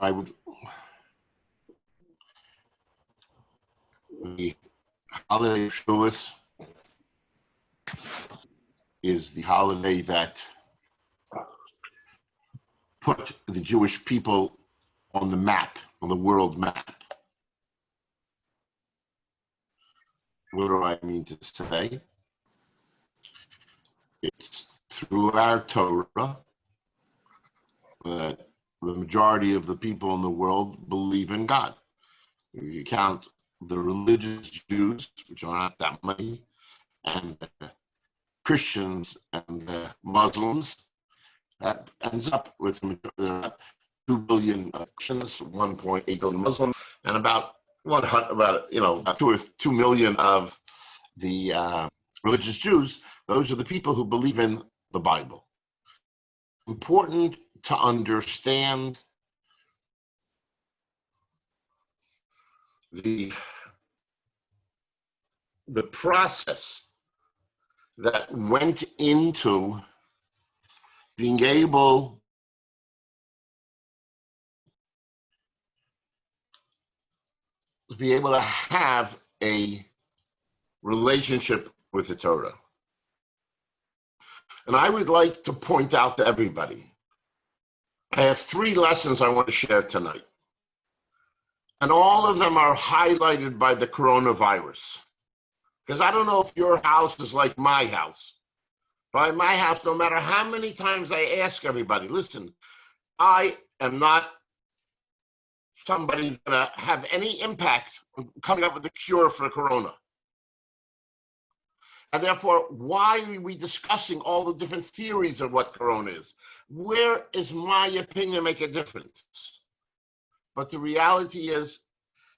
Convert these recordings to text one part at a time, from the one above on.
The holiday of Shavuot is the holiday that put the Jewish people on the map, on the world map. What do I mean to say? It's through our Torah that the majority of the people in the world believe in God. If you count the religious Jews, which are not that many, and the Christians and the Muslims, that ends up with 2 billion Christians, 1.8 billion Muslims, and about 2 million of the religious Jews. Those are the people who believe in the Bible. Important to understand the process that went into being able to have a relationship with the Torah. And I would like to point out to everybody, I have 3 lessons I want to share tonight. And all of them are highlighted by the coronavirus. Because I don't know if your house is like my house. By my house, no matter how many times I ask everybody, listen, I am not somebody who's going to have any impact on coming up with a cure for corona. And therefore, why are we discussing all the different theories of what corona is? Where is my opinion make a difference? But the reality is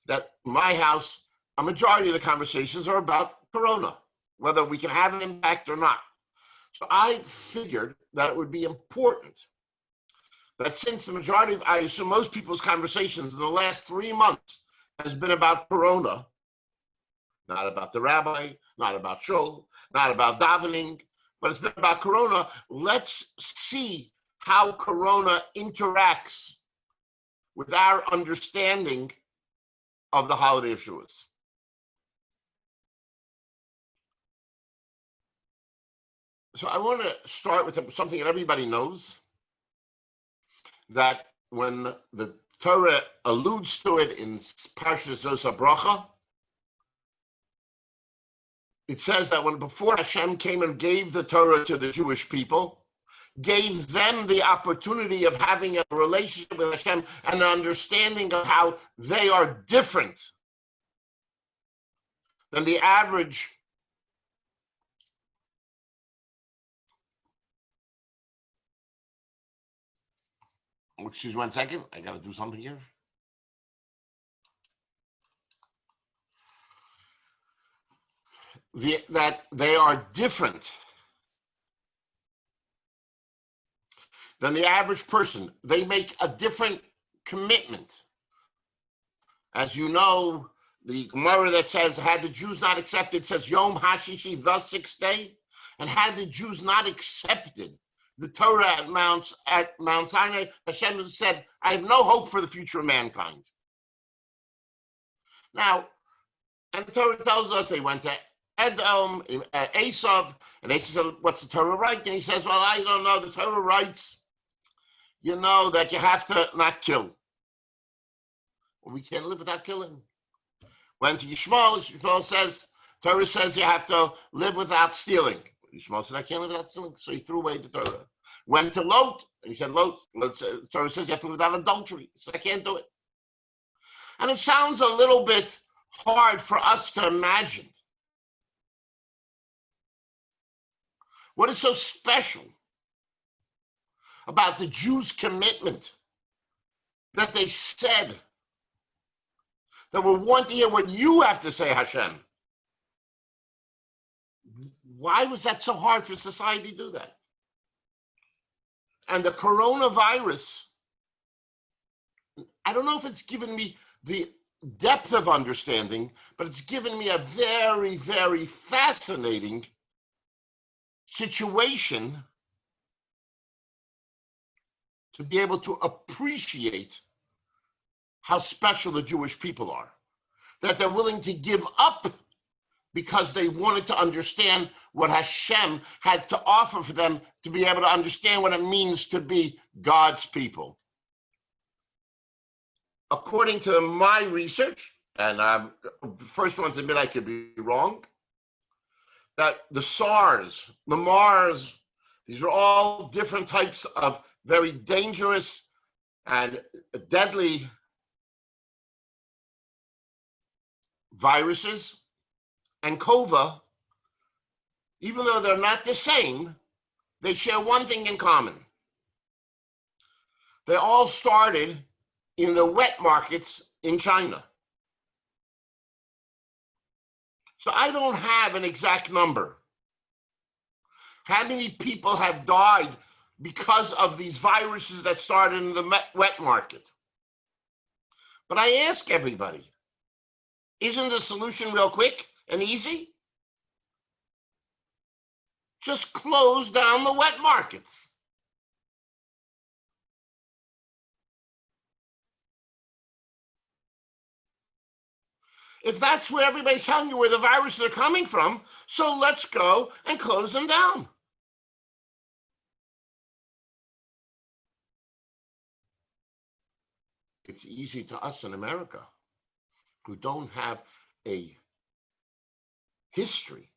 that my house, a majority of the conversations are about corona, whether we can have an impact or not. So I figured that it would be important that since the majority of, I assume most people's conversations in the last 3 months has been about corona, not about the rabbi, not about shul, not about davening, but it's been about corona. Let's see how corona interacts with our understanding of the holiday of Shavuot. So I want to start with something that everybody knows, that when the Torah alludes to it in Parshas Zos HaBracha, it says that before Hashem came and gave the Torah to the Jewish people, gave them the opportunity of having a relationship with Hashem and an understanding of how they are different than the average excuse me 1 second, I got to do something here. That they are different than the average person. They make a different commitment. As you know, the Gemara that says, had the Jews not accepted, says Yom HaShishi, the 6th day, and had the Jews not accepted the Torah at Mount Sinai, Hashem said, I have no hope for the future of mankind. Now, and the Torah tells us they went to Edom, Esav, and Esav said, what's the Torah write? And he says, well, I don't know. The Torah writes, that you have to not kill. Well, we can't live without killing. Went to Yishmael says, Torah says you have to live without stealing. Yishmael said, I can't live without stealing, so he threw away the Torah. Went to Lot, and he said, Torah says you have to live without adultery. He said, I can't do it. And it sounds a little bit hard for us to imagine. What is so special about the Jews' commitment that they said that we want to hear what you have to say, Hashem? Why was that so hard for society to do that? And the coronavirus, I don't know if it's given me the depth of understanding, but it's given me a very, very fascinating situation to be able to appreciate how special the Jewish people are, that they're willing to give up because they wanted to understand what Hashem had to offer for them to be able to understand what it means to be God's people. According to my research, and I'm the first one to admit I could be wrong, that the SARS, the MARS, these are all different types of very dangerous and deadly viruses. And COVA, even though they're not the same, they share one thing in common. They all started in the wet markets in China. So I don't have an exact number. How many people have died because of these viruses that started in the wet market? But I ask everybody, isn't the solution real quick and easy? Just close down the wet markets. If that's where everybody's telling you where the viruses are coming from, so let's go and close them down. It's easy to us in America, who don't have a history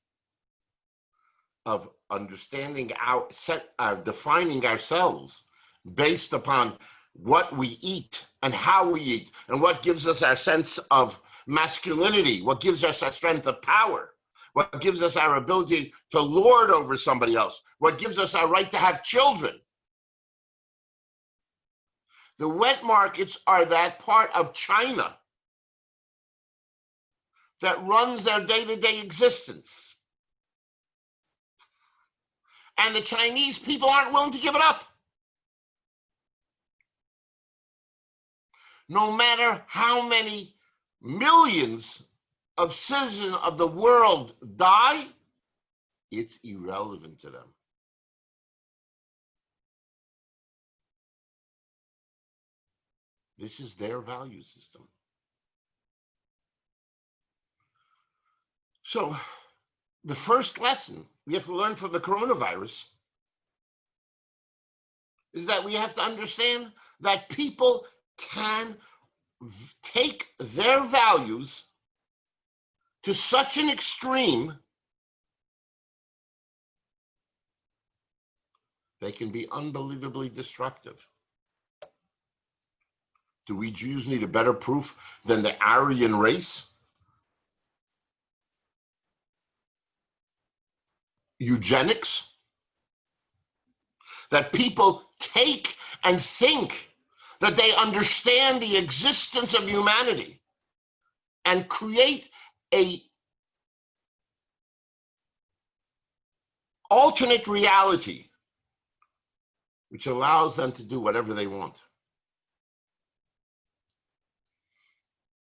of understanding defining ourselves based upon what we eat and how we eat and what gives us our sense of masculinity, what gives us our strength of power, what gives us our ability to lord over somebody else, what gives us our right to have children. The wet markets are that part of China that runs their day-to-day existence. And the Chinese people aren't willing to give it up. No matter how many millions of citizens of the world die, it's irrelevant to them. This is their value system. So the first lesson we have to learn from the coronavirus is that we have to understand that people can take their values to such an extreme they can be unbelievably destructive. Do we Jews need a better proof than the Aryan race? Eugenics? That people take and think that they understand the existence of humanity and create a alternate reality which allows them to do whatever they want.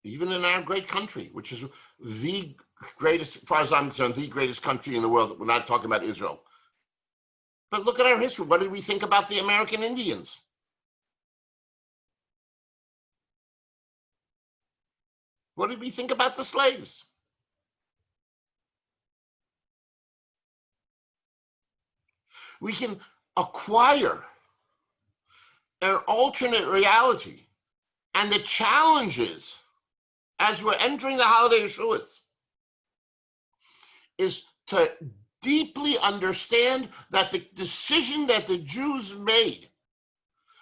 Even in our great country, which is the greatest, as far as I'm concerned, the greatest country in the world. We're not talking about Israel. But look at our history. What did we think about the American Indians? What did we think about the slaves? We can acquire an alternate reality. And the challenge is, as we're entering the holiday of Shavuot, is to deeply understand that the decision that the Jews made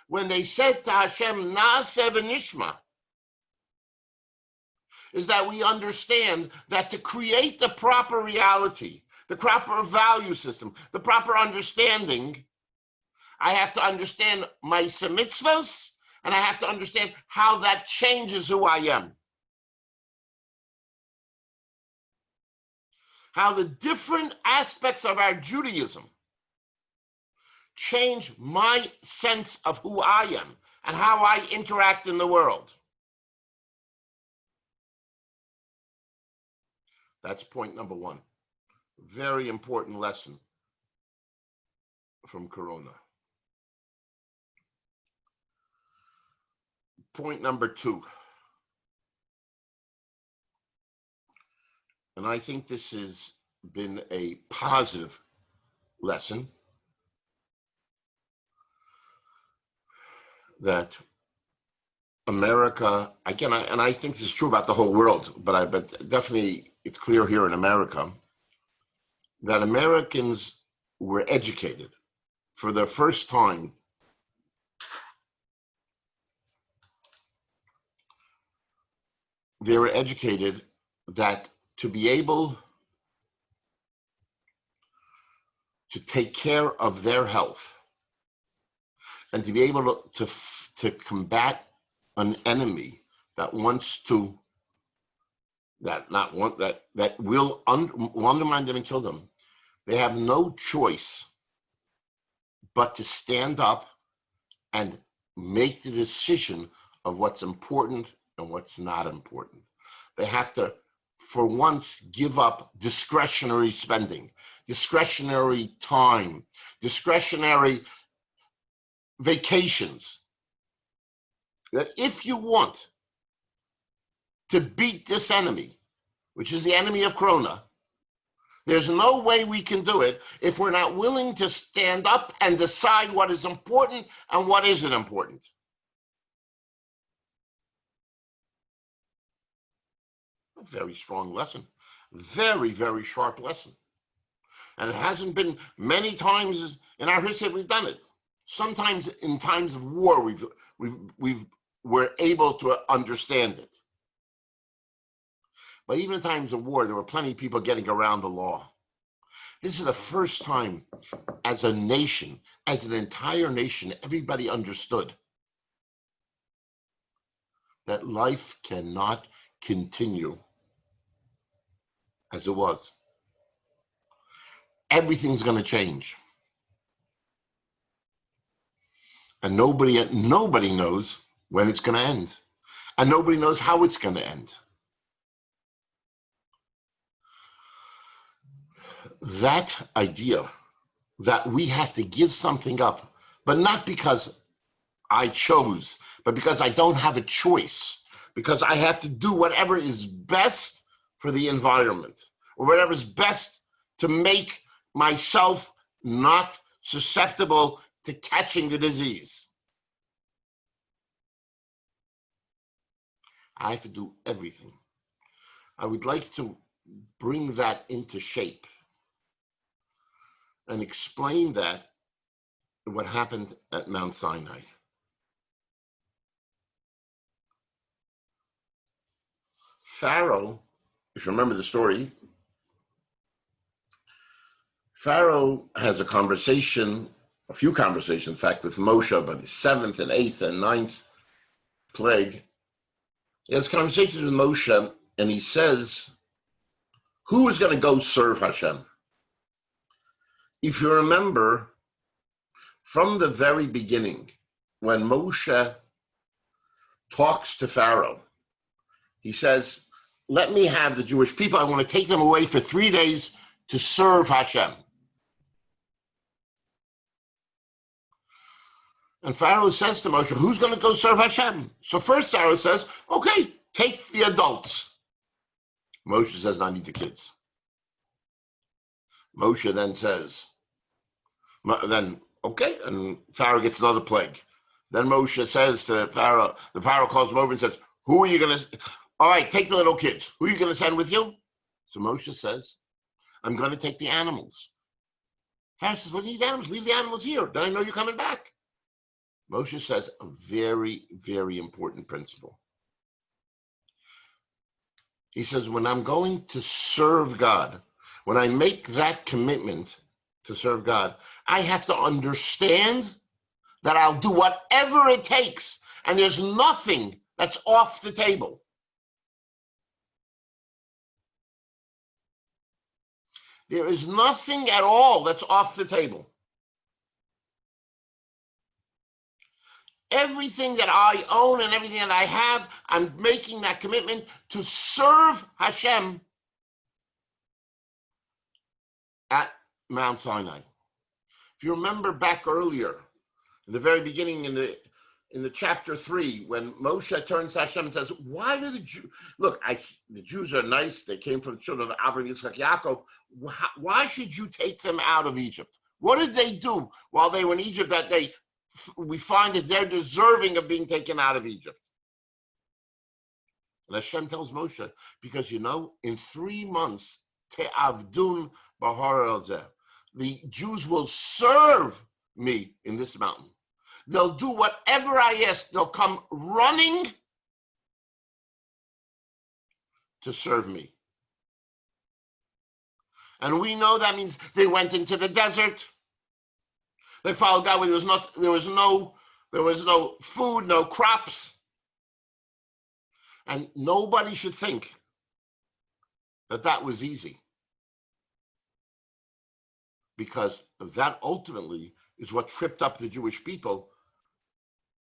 when they said to Hashem, Na'aseh v'nishma, is that we understand that to create the proper reality, the proper value system, the proper understanding, I have to understand my mitzvos, and I have to understand how that changes who I am. How the different aspects of our Judaism change my sense of who I am and how I interact in the world. That's point number one. Very important lesson from Corona. Point number two. And I think this has been a positive lesson that America, again, and I think this is true about the whole world, but definitely it's clear here in America, that Americans were educated for the first time. They were educated that to be able to take care of their health and to be able to combat an enemy that wants to, that will undermine them and kill them, they have no choice but to stand up and make the decision of what's important and what's not important. They have to, for once, give up discretionary spending, discretionary time, discretionary vacations. That if you want to beat this enemy, which is the enemy of Corona, there's no way we can do it if we're not willing to stand up and decide what is important and what isn't important. A very strong lesson, very, very sharp lesson. And it hasn't been many times in our history we've done it. Sometimes in times of war, we're able to understand it. But even in times of war, there were plenty of people getting around the law. This is the first time as a nation, as an entire nation, everybody understood that life cannot continue as it was. Everything's going to change. And nobody knows when it's going to end. And nobody knows how it's going to end. That idea that we have to give something up, but not because I chose, but because I don't have a choice, because I have to do whatever is best for the environment, or whatever is best to make myself not susceptible to catching the disease. I have to do everything. I would like to bring that into shape and explain that, what happened at Mount Sinai. Pharaoh, if you remember the story, Pharaoh has a few conversations, in fact, with Moshe about the 7th and 8th and 9th plague. He has conversations with Moshe, and he says, who is going to go serve Hashem? If you remember, from the very beginning, when Moshe talks to Pharaoh, he says, let me have the Jewish people. I want to take them away for 3 days to serve Hashem. And Pharaoh says to Moshe, who's going to go serve Hashem? So first Pharaoh says, okay, take the adults. Moshe says, no, I need the kids. Moshe then says, okay, and Pharaoh gets another plague. Then Moshe says to Pharaoh, the Pharaoh calls him over and says, who are you going to, all right, take the little kids. Who are you going to send with you? So Moshe says, I'm going to take the animals. Pharaoh says, well, you need animals. Leave the animals here. Then I know you're coming back. Moshe says a very, very important principle. He says, when I'm going to serve God, when I make that commitment to serve God, I have to understand that I'll do whatever it takes, and there's nothing that's off the table. There is nothing at all that's off the table. Everything that I own and everything that I have, I'm making that commitment to serve Hashem at Mount Sinai. If you remember back earlier, in the very beginning, in in the chapter 3, when Moshe turns to Hashem and says, why do the Jews, look, the Jews are nice, they came from the children of Abraham, Yitzchak, Yaakov, why should you take them out of Egypt? What did they do while they were in Egypt that we find that they're deserving of being taken out of Egypt? And Hashem tells Moshe, because in 3 months, Te'avdun Bahar Elzeh, the Jews will serve me in this mountain. They'll do whatever I ask. They'll come running to serve me. And we know that means they went into the desert. They followed God where there was no food, no crops. And nobody should think that was easy. Because that ultimately is what tripped up the Jewish people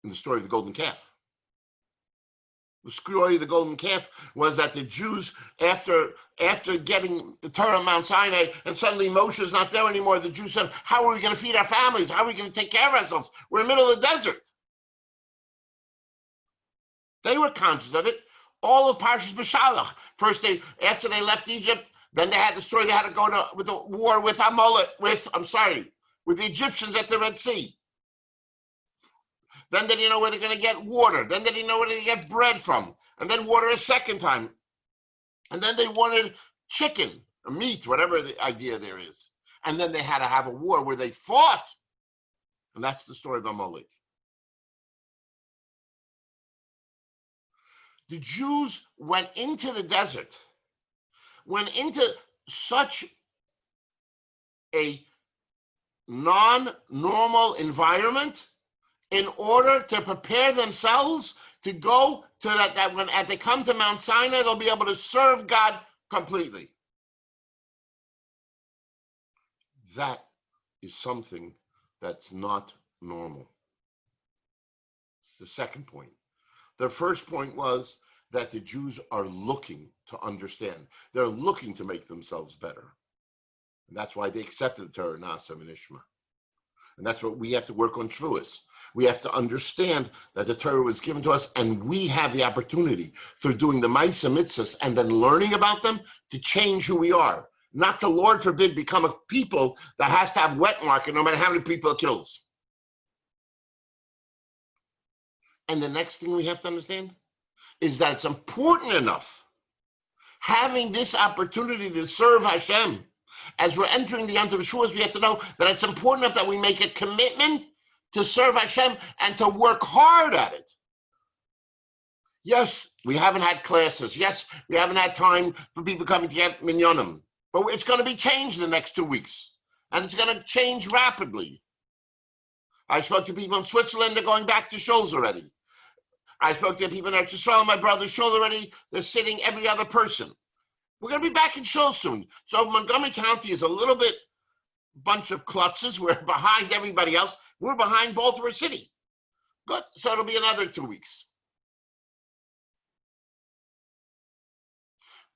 in the story of the golden calf. The story of the golden calf was that the Jews, after getting the Torah on Mount Sinai, and suddenly Moshe is not there anymore, the Jews said, how are we going to feed our families? How are we going to take care of ourselves? We're in the middle of the desert. They were conscious of it. All of Parshas B'Shalach. First, after they left Egypt, then they had the story they had to go with the war with with the Egyptians at the Red Sea. Then they didn't know where they're going to get water. Then they didn't know where to get bread from. And then water a second time. And then they wanted chicken, meat, whatever the idea there is. And then they had to have a war where they fought. And that's the story of Amalek. The Jews went into the desert, went into such a non-normal environment in order to prepare themselves to go to that when they come to Mount Sinai, they'll be able to serve God completely. That is something that's not normal. It's the second point. The first point was that the Jews are looking to understand. They're looking to make themselves better. And that's why they accepted the Torah, Nasa and Ishma. And that's what we have to work on Shavuot. We have to understand that the Torah was given to us, and we have the opportunity through doing the Ma'aseh Mitzvahs and then learning about them to change who we are. Not to, Lord forbid, become a people that has to have wet market no matter how many people it kills. And the next thing we have to understand is that it's important enough having this opportunity to serve Hashem. As we're entering the Yom Tov Shavuos, we have to know that it's important enough that we make a commitment to serve Hashem and to work hard at it. Yes, we haven't had classes. Yes, we haven't had time for people coming to get minyanim. But it's going to be changed in the next 2 weeks. And it's going to change rapidly. I spoke to people in Switzerland, they're going back to shows already. I spoke to people in Eretz Yisrael, my brother's show already, they're sitting every other person. We're going to be back in shows soon. So Montgomery County is a little bit bunch of klutzes. We're behind everybody else. We're behind Baltimore City. Good. So it'll be another 2 weeks.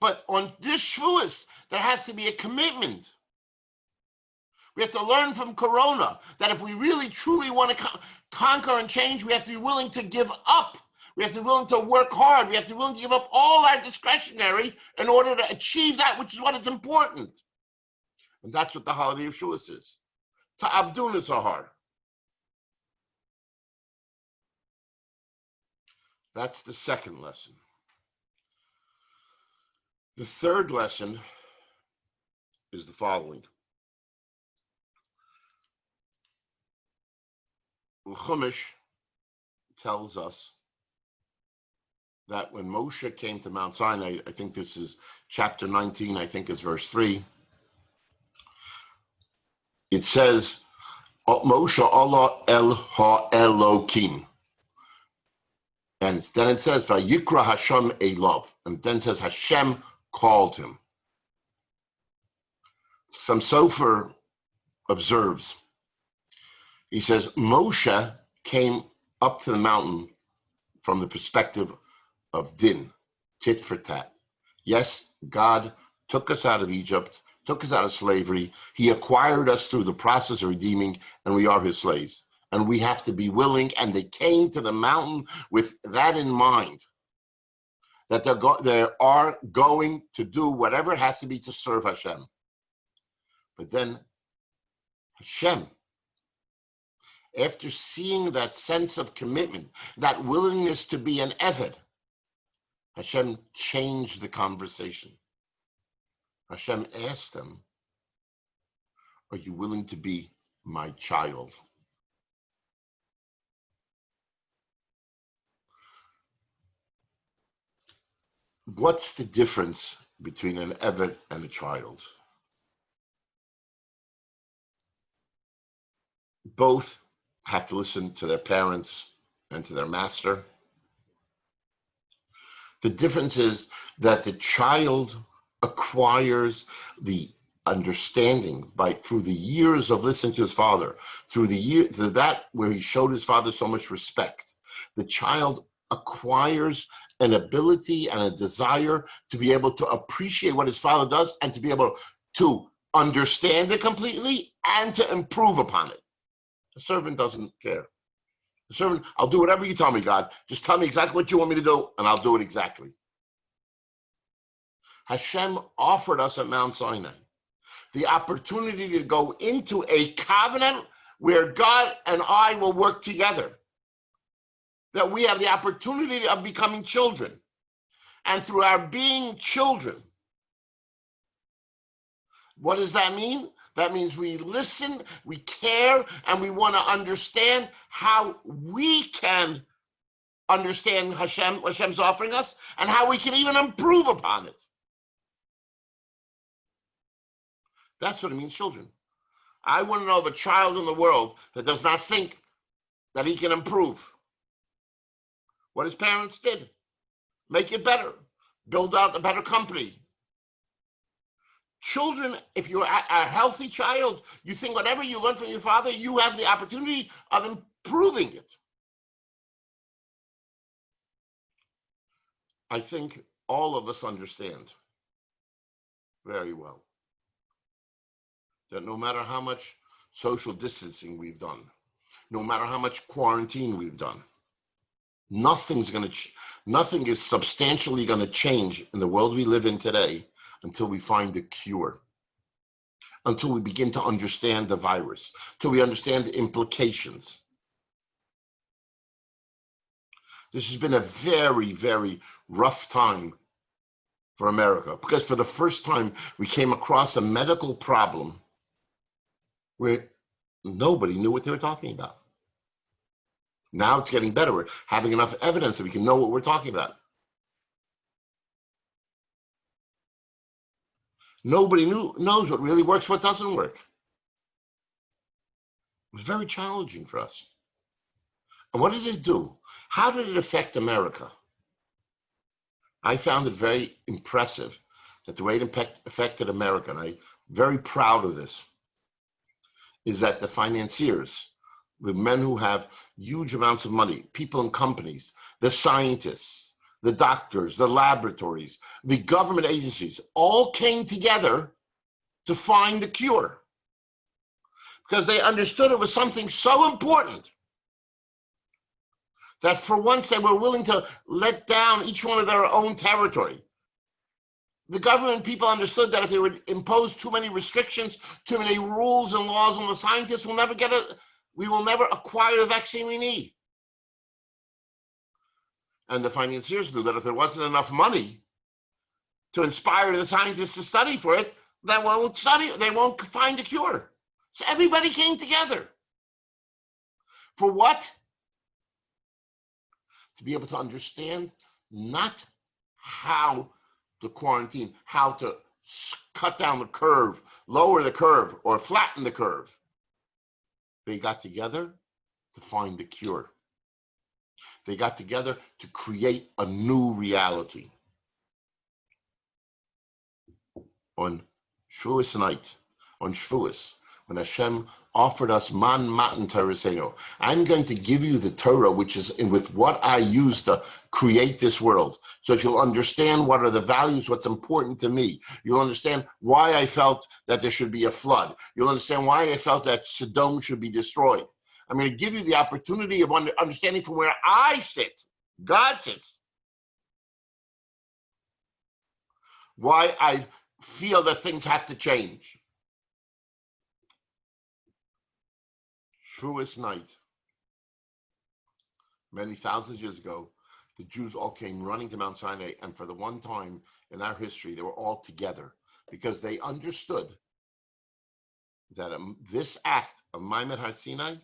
But on this Shavuos, there has to be a commitment. We have to learn from Corona that if we really, truly want to conquer and change, we have to be willing to give up. We have to be willing to work hard. We have to be willing to give up all our discretionary in order to achieve that which is what is important. And that's what the holiday of Shavuos is. Ta'abdun Sahar. That's the second lesson. The third lesson is the following. Chumash tells us that when Moshe came to Mount Sinai, I think this is chapter 19, I think is verse 3, it says, Moshe Allah El Ha-Elokim. And then it says, Vayikra Hashem Elov. And then it says, Hashem called him. Some Sofer observes. He says, Moshe came up to the mountain from the perspective of din, tit for tat. Yes, God took us out of Egypt, took us out of slavery. He acquired us through the process of redeeming, and we are his slaves. And we have to be willing, and they came to the mountain with that in mind, that they are going to do whatever it has to be to serve Hashem. But then Hashem, after seeing that sense of commitment, that willingness to be an Eved, Hashem changed the conversation. Hashem asked them, are you willing to be my child? What's the difference between an Eved and a child? Both have to listen to their parents and to their master. The difference is that the child acquires the understanding through the years of listening to his father, through that where he showed his father so much respect. The child acquires an ability and a desire to be able to appreciate what his father does and to be able to understand it completely and to improve upon it. The servant doesn't care. The servant, I'll do whatever you tell me, God. Just tell me exactly what you want me to do, and I'll do it exactly. Hashem offered us at Mount Sinai the opportunity to go into a covenant where God and I will work together. That we have the opportunity of becoming children. And through our being children, what does that mean? That means we listen, we care, and we want to understand how we can understand Hashem, what Hashem's offering us, and how we can even improve upon it. That's what it means, children. I want to know of a child in the world that does not think that he can improve what his parents did, make it better, build out a better company. Children, if you're a healthy child, you think whatever you learn from your father, you have the opportunity of improving it. I think all of us understand very well that no matter how much social distancing we've done, no matter how much quarantine we've done, nothing is substantially going to change in the world we live in today until we find a cure, until we begin to understand the virus, until we understand the implications. This has been a very, very rough time for America, because for the first time we came across a medical problem where nobody knew what they were talking about. Now it's getting better. We're having enough evidence that we can know what we're talking about. Nobody knows what really works, what doesn't work. It was very challenging for us. And what did it do? How did it affect America? I found it very impressive that the way it affected America, and I'm very proud of this, is that the financiers, the men who have huge amounts of money, people in companies, the scientists, the doctors, the laboratories, the government agencies, all came together to find the cure. Because they understood it was something so important that for once they were willing to let down each one of their own territory. The government people understood that if they would impose too many restrictions, too many rules and laws on the scientists, we will never acquire the vaccine we need. And the financiers knew that if there wasn't enough money to inspire the scientists to study for it, they won't find a cure. So everybody came together. For what? To be able to understand not how to quarantine, how to cut down the curve, lower the curve, or flatten the curve. They got together to find the cure. They got together to create a new reality. On Shavuot night, on Shavuot, when Hashem offered us man matan Torah, I'm going to give you the Torah, which is with what I use to create this world, so that you'll understand what are the values, what's important to me. You'll understand why I felt that there should be a flood. You'll understand why I felt that Sodom should be destroyed. I'm going to give you the opportunity of understanding from where I sit, God sits, why I feel that things have to change. Shavuot night, many thousands of years ago, the Jews all came running to Mount Sinai, and for the one time in our history, they were all together because they understood that this act of Maimed Har Sinai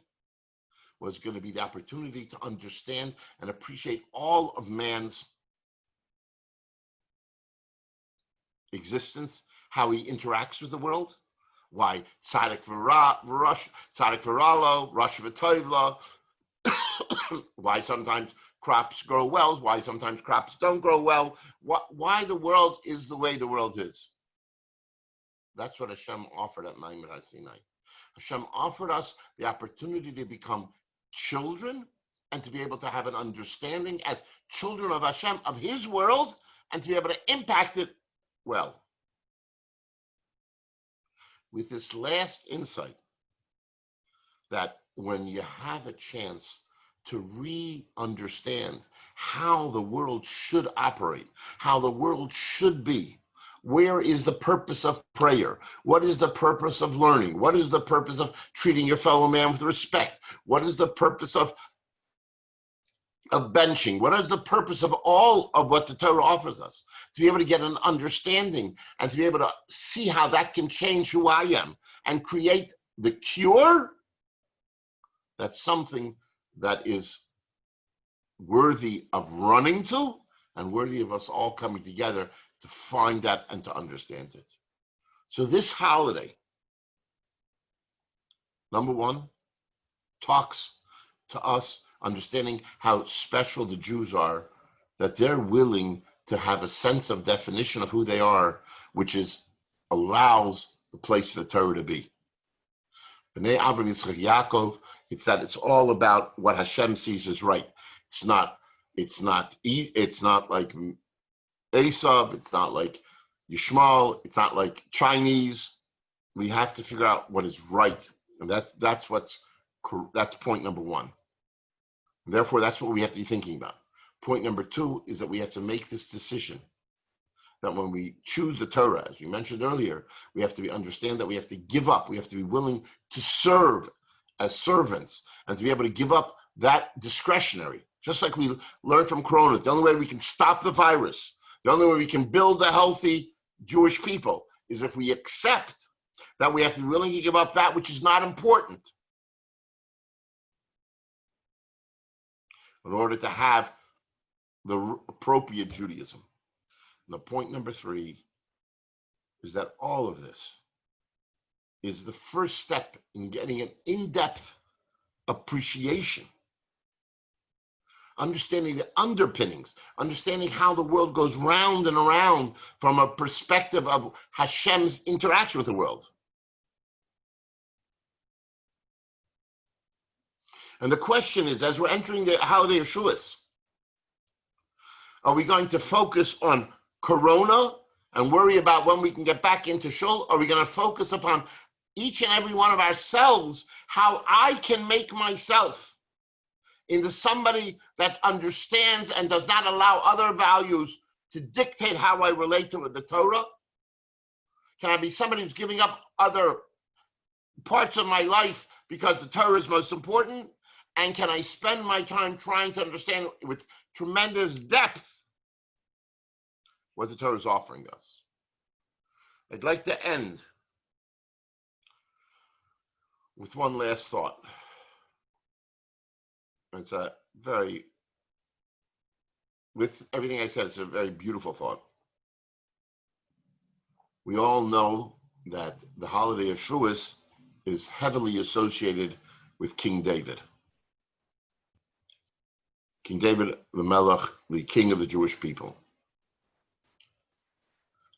was going to be the opportunity to understand and appreciate all of man's existence, how he interacts with the world, why Tzadik V'Rosh, Tzadik V'Ralo, Rosh V'Toivla, why sometimes crops grow well, why sometimes crops don't grow well, why the world is the way the world is. That's what Hashem offered at Maimed Har Sinai. Hashem offered us the opportunity to become children and to be able to have an understanding as children of Hashem, of his world, and to be able to impact it well. With this last insight, that when you have a chance to re-understand how the world should operate, how the world should be, where is the purpose of prayer? What is the purpose of learning? What is the purpose of treating your fellow man with respect? What is the purpose of benching? What is the purpose of all of what the Torah offers us? To be able to get an understanding and to be able to see how that can change who I am and create the cure. That's something that is worthy of running to and worthy of us all coming together to find that and to understand it. So this holiday, number one, talks to us understanding how special the Jews are, that they're willing to have a sense of definition of who they are, which is allows the place of the Torah to be. B'nai Avram Yitzchak Yaakov, it's that it's all about what Hashem sees as right. It's not like Esav, it's not like Yishmael, it's not like Chinese. We have to figure out what is right, and that's point number one. Therefore, that's what we have to be thinking about. Point number two is that we have to make this decision that when we choose the Torah, as we mentioned earlier, we have to understand that we have to give up. We have to be willing to serve as servants and to be able to give up that discretionary. Just like we learned from Corona, the only way we can stop the virus, the only way we can build a healthy Jewish people is if we accept that we have to be willing to give up that which is not important in order to have the appropriate Judaism. And the point number three is that all of this is the first step in getting an in-depth appreciation, understanding the underpinnings, understanding how the world goes round and around from a perspective of Hashem's interaction with the world. And the question is, as we're entering the holiday of Shavuot, are we going to focus on Corona and worry about when we can get back into Shul? Or are we going to focus upon each and every one of ourselves, how I can make myself into somebody that understands and does not allow other values to dictate how I relate to the Torah? Can I be somebody who's giving up other parts of my life because the Torah is most important? And can I spend my time trying to understand with tremendous depth what the Torah is offering us? I'd like to end with one last thought. It's a very, with everything I said, it's a very beautiful thought. We all know that the holiday of Shavuot is heavily associated with King David. King David, the Melech, the king of the Jewish people.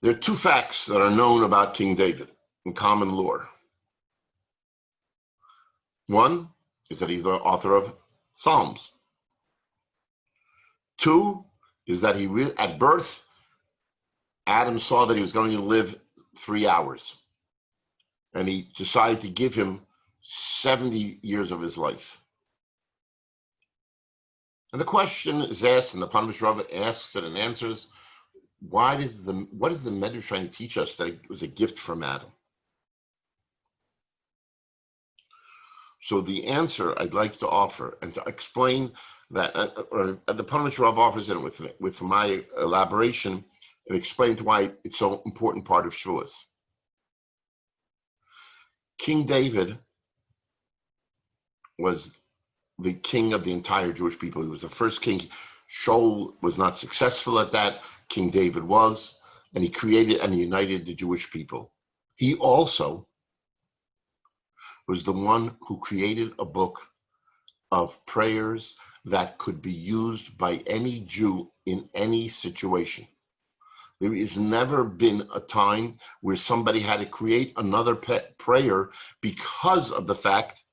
There are two facts that are known about King David in common lore. One is that he's the author of Psalms. Two is that at birth, Adam saw that he was going to live 3 hours. And he decided to give him 70 years of his life. And the question is asked, and the Panavish Rav asks it and answers, what is the Medrash trying to teach us that it was a gift from Adam? So the answer I'd like to offer and to explain that, the Panavish Rav offers it with my elaboration and explain why it's so important part of Shavuot. King David was the king of the entire Jewish people. He was the first king. Shaul was not successful at that. King David was, and he created and united the Jewish people. He also was the one who created a book of prayers that could be used by any Jew in any situation. There has never been a time where somebody had to create another prayer because of the fact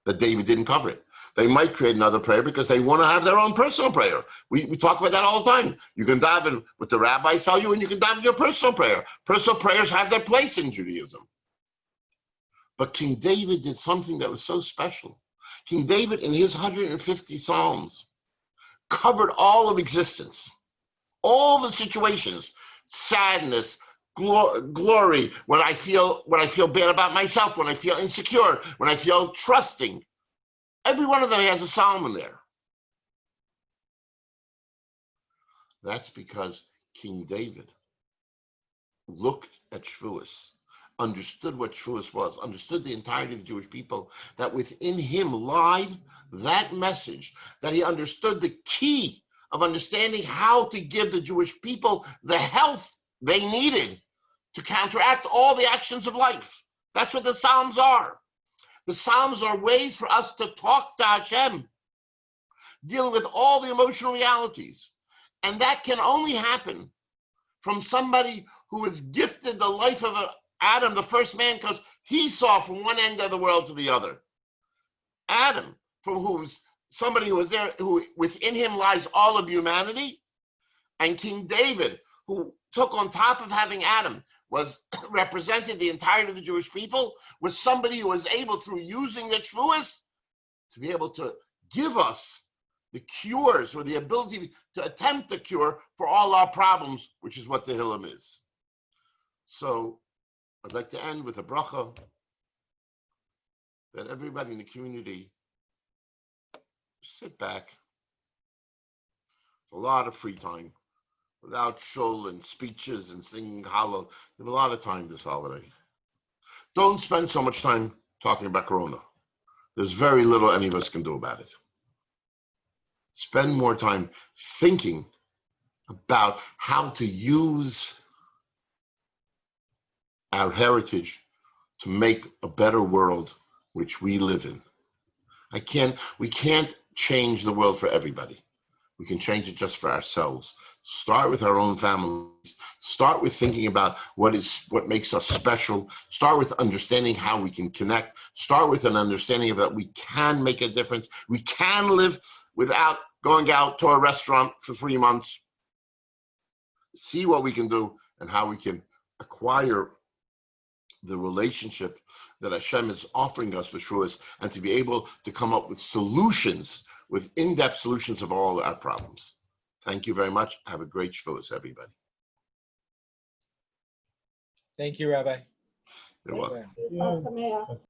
that David didn't cover it. They might create another prayer because they want to have their own personal prayer. We talk about that all the time. You can daven what the rabbis tell you, and you can daven your personal prayer. Personal prayers have their place in Judaism. But King David did something that was so special. King David, in his 150 Psalms, covered all of existence, all the situations, sadness, glory, when I feel bad about myself, when I feel insecure, when I feel trusting. Every one of them has a psalm in there. That's because King David looked at Shavuot, understood what Shavuot was, understood the entirety of the Jewish people, that within him lied that message, that he understood the key of understanding how to give the Jewish people the health they needed to counteract all the actions of life. That's what the Psalms are. The Psalms are ways for us to talk to Hashem, dealing with all the emotional realities. And that can only happen from somebody who was gifted the life of Adam, the first man, because he saw from one end of the world to the other. Adam, from who's somebody who was there, who within him lies all of humanity, and King David, who took on top of having Adam, was represented the entirety of the Jewish people, was somebody who was able, through using the Shavuot, to be able to give us the cures or the ability to attempt a cure for all our problems, which is what the Hillam is. So I'd like to end with a bracha that everybody in the community sit back, a lot of free time, without shul and speeches and singing Hallel. You have a lot of time this holiday. Don't spend so much time talking about Corona. There's very little any of us can do about it. Spend more time thinking about how to use our heritage to make a better world which we live in. We can't change the world for everybody. We can change it just for ourselves. Start with our own families. Start with thinking about what makes us special. Start with understanding how we can connect. Start with an understanding of that we can make a difference. We can live without going out to a restaurant for 3 months. See what we can do and how we can acquire the relationship that Hashem is offering us with Shavuot, and to be able to come up with solutions, with in-depth solutions of all our problems. Thank you very much. Have a great Shavuot, everybody. Thank you, Rabbi. You're welcome.